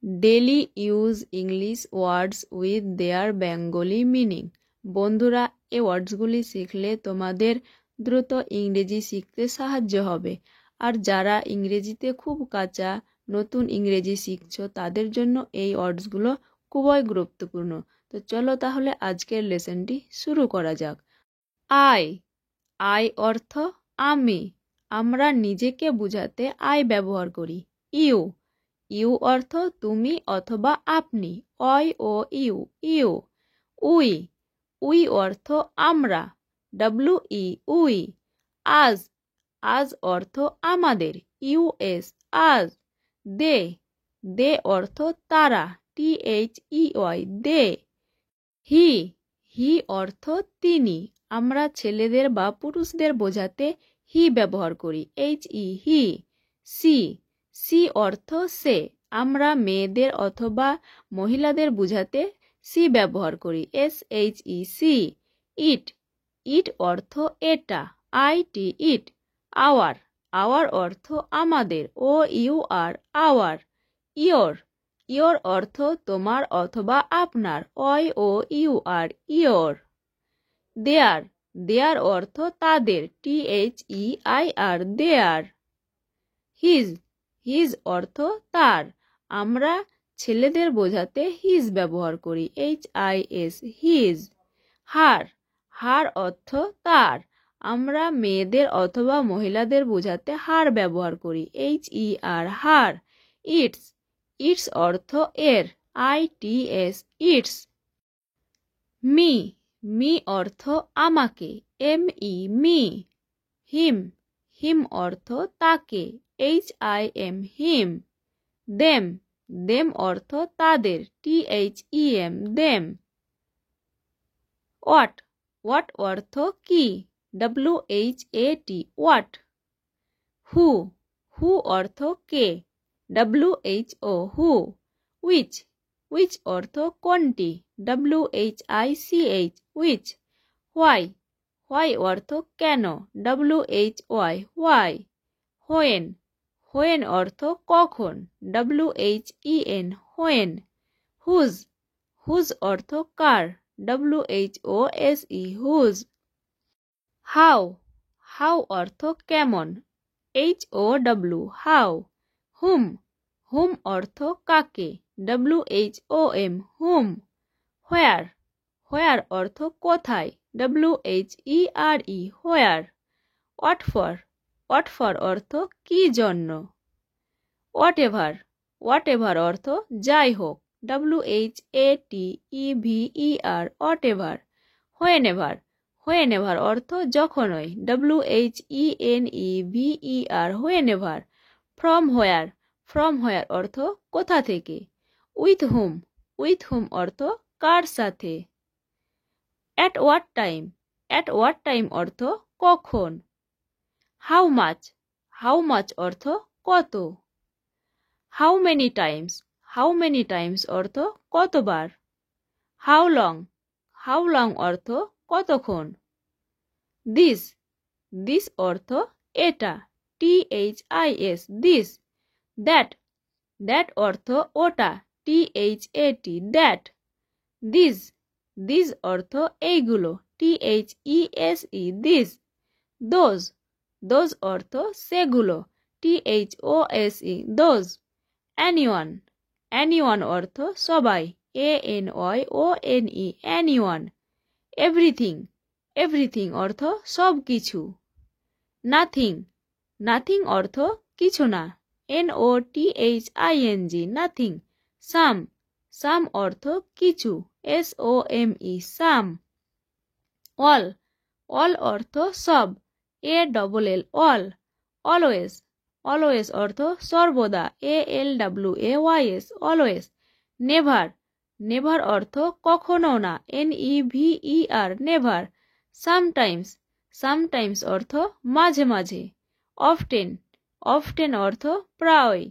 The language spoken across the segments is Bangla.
Daily use English words with their Bengali meaning. বন্ধুরা, এই ওয়ার্ডসগুলি শিখলে তোমাদের দ্রুত ইংরেজি শিখতে সাহায্য হবে। আর যারা ইংরেজিতে খুব কাঁচা, নতুন ইংরেজি শিখছো, তাদের জন্য এই ওয়ার্ডসগুলো খুবই গুরুত্বপূর্ণ। তো চলো তাহলে আজকের লেসনটি শুরু করা যাক। আই। আই অর্থ আমি। আমরা নিজেকে বোঝাতে আই ব্যবহার করি। ইউ। ইউ অর্থ তুমি অথবা আপনি। অই ও ইউ, ইউ। উই। উই অর্থ আমরা। W E, we. আজ। আজ অর্থ আমাদের। ইউ এস, আজ। দে। দে অর্থ তারা। টি এইচ ই ওয়াই, দে। হি। হি অর্থ তিনি। আমরা ছেলেদের বা পুরুষদের বোঝাতে হি ব্যবহার করি। এইচ ই, হি। সি। সি অর্থ সে। আমরা মেয়েদের অথবা মহিলাদের বোঝাতে সি ব্যবহার করি। S H E, she. It. It অর্থ এটা। I T, it. Our. Our অর্থ আমাদের। O U R, our. Your. Your অর্থ তোমার অথবা আপনার। অই ও U R, your. There. Their অর্থ তাদের। T H E I R, their. His. His অর্থ তার। আমরা ছেলেদের বোঝাতে হিজ ব্যবহার করি। H I S, his. Her. Her অর্থ তার। আমরা মেয়েদের অথবা মহিলাদের বোঝাতে হার ব্যবহার করি। H E R, her. Its. Its অর্থ এর। I T S, its. Me. Me অর্থ আমাকে। M E, me. Him. Him অর্থ তাকে। H I M, him. Them. Them অর্থ তাদের। T H E M, them. What. What অর্থ কি। W H A T, what. Who. Who অর্থ কে। W H O, who. Which. Which অর্থ কোনটি। W H I C H, which. Why. Why অর্থ কেন। W H Y, why. When. When অর্থ কখন। W H E N, when. Whose. Whose অর্থ কার। W H O S E, whose. How. How অর্থ কেমন। H O W, how. Whom. Whom অর্থ কাকে। W H O M, whom. Where. Where অর্থ কোথায়। W H E R E, where. What for. What for অর্থ কি জন্য। What ever. হোয়াট এভার অর্থ যাই হোক। W H A T E V E R, whatever. Whenever. Whenever অর্থ যখনই। W H E N E V E R, whenever. From where. From where অর্থ কোথা থেকে। With hmm. উইথ হুম অর্থ কার সাথে। At what time. At what time অর্থ কখন। How much. হাউ মাচ অর্থ কত। How many Times. How many Times অর্থ কতবার। How long. হাউ লং অর্থ কতক্ষণ। দিস। দিস অর্থ এটা। T H I S, this. That. That অর্থ ওটা। T H A T, that. These. This অর্থ এইগুলো। T H E S E, these. Those. Those অর্থ সেগুলো। T H O S E, those. Anyone. Anyone অর্থ সবাই। A N Y O N E, anyone. Everything. Everything অর্থ সব কিছু। নাথিং। নাথিং অর্থ কিছু না। N O T H I N G, nothing. Some. Some অর্থ কিছু। S O M E, some. All. All অর্থ সব। A double L, all. Always. Always অর্থ সর্বদা। A L W A Y S, always. Never. Never অর্থ কখনো না। N E V E R, never. Sometimes. Sometimes অর্থ মাঝে মাঝে। অফটেন। অফটেন অর্থ প্রায়।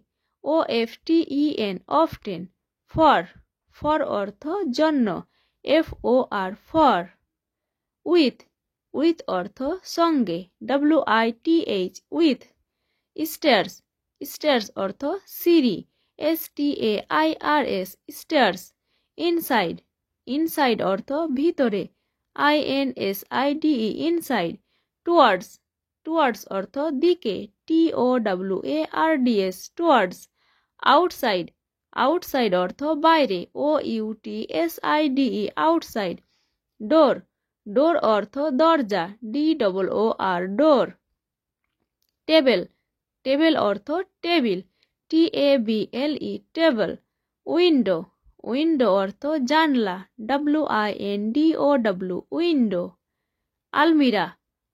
O F T E N, often. For. For অর্থ জন্য। F O R, for. With. With অর্থ সঙ্গে। W I T H, with. Stairs. Stairs অর্থ সিঁড়ি। STAIRS stairs, inside, inside অর্থ ভিতরে, INSIDE inside, towards, towards অর্থ দিকে, TOWARDS towards, outside, outside অর্থ বাইরে, OUTSIDE outside, door, door অর্থ দরজা, DOOR door, table, table অর্থ table, TABLE table, window, window অর্থ জানলা, WINDOW window, আলমিরা,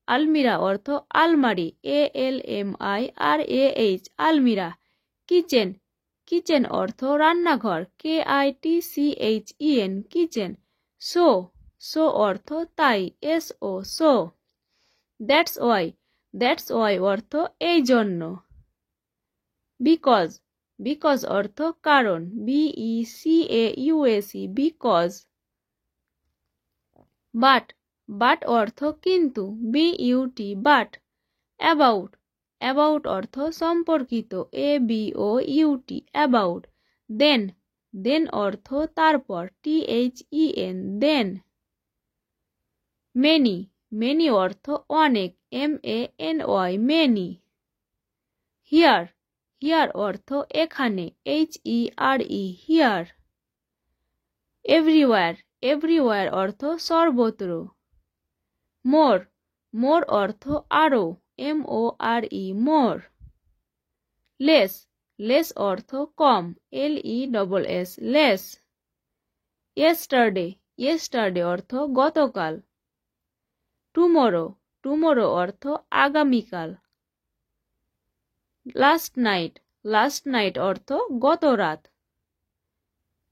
আলমিরা অর্থ আলমারি, ALMIRAH আলমিরা, কিচেন, কিচেন অর্থ রান্নাঘর, KITCHEN কিচেন, সো, সো অর্থ তাই, SO so, that's why, that's why অর্থ এই জন্য, বিকজ, বিকজ অর্থ কারণ, BECAUSE বিকজ, বাট, বাট অর্থ কিন্তু, BUT বাট, অ্যাবাউট, অ্যাবাউট অর্থ সম্পর্কিত, ABOUT অ্যাবাউট, দেন, দেন অর্থ তারপর, THEN দেন, মেনি, মেনি অর্থ অনেক, MANY মেনি, হিয়ার, হিয়ার অর্থ এখানে, HERE হিয়ার, এভরিওয়্যার, এভরিওয়্যার অর্থ সর্বত্র, মোর, মোর অর্থ আরও, MORE মোর, লেস, লেস অর্থ কম, LESS লেস, ইয়েস্টারডে, ইয়েস্টারডে অর্থ গতকাল, টুমোরো, টুমোরো অর্থ আগামীকাল, লাস্ট নাইট, লাস্ট নাইট অর্থ গত রাত,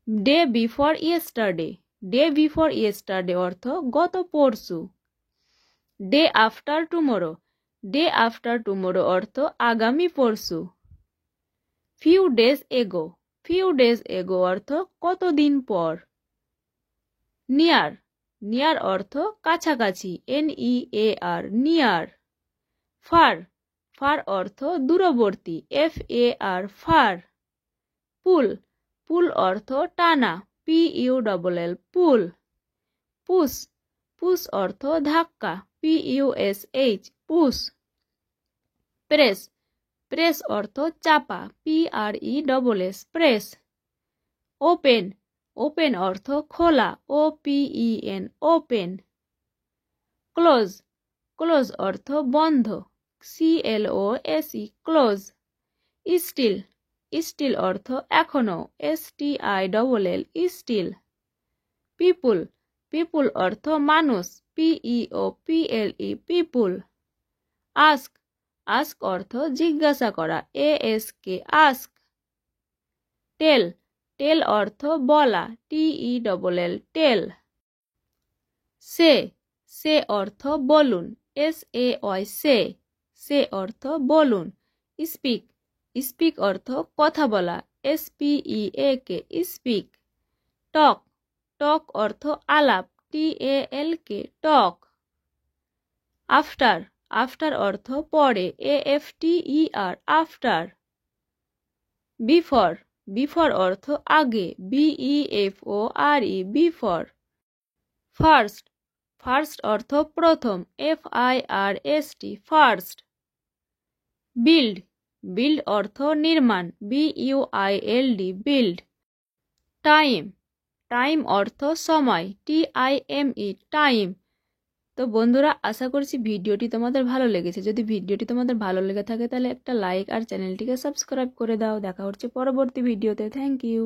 day before yesterday, day before yesterday অর্থ গত পরশু, day after tomorrow, day after tomorrow অর্থ আগামী পরশু, few days ago, few days ago অর্থ কতদিন পর, নিয়ার, নিয়ার অর্থ কাছাকাছি, NEAR নিয়ার, ফার, ফার অর্থ দূরবর্তী, FAR ফার, পুল, পুল অর্থ টানা, PULL পুল, পুশ, পুশ অর্থ ধাক্কা, PUSH পুশ, প্রেস, প্রেস অর্থ চাপা, PRESS প্রেস, ওপেন, ওপেন অর্থ খোলা, OPEN ওপেন, ক্লোজ, ক্লোজ অর্থ বন্ধ, CLOSE ক্লোজ, স্টিল, স্টিল অর্থ এখনো, STILL স্টিল, পিপুল, পিপুল অর্থ মানুষ, PEOPLE পিপুল, আস্ক, আস্ক অর্থ জিজ্ঞাসা করা, ASK আস্ক, টেল, টেল অর্থ বলা, TELL টেল, সে, সে অর্থ বলুন, SAY সে, সে অর্থ বলুন, স্পিক, স্পিক অর্থ কথা বলা, SPEAK স্পিক, টক, টক অর্থ আলাপ, TALK টক, আফটার, আফটার অর্থ পরে, AFTER আফটার, বিফোর, বিফোর অর্থ আগে, BEFORE বিফোর, ফার্স্ট, ফার্স্ট অর্থ প্রথম, FIRST ফার্স্ট, বিল্ড, বিল্ড অর্থ নির্মাণ, BUILD বিল্ড, টাইম, টাইম অর্থ সময়, TIME টাইম। তো বন্ধুরা, আশা করছি ভিডিওটি তোমাদের ভালো লেগেছে। যদি ভিডিওটি তোমাদের ভালো লেগে থাকে তাহলে একটা লাইক আর চ্যানেলটিকে সাবস্ক্রাইব করে দাও। দেখা হচ্ছে পরবর্তী ভিডিওতে। Thank you.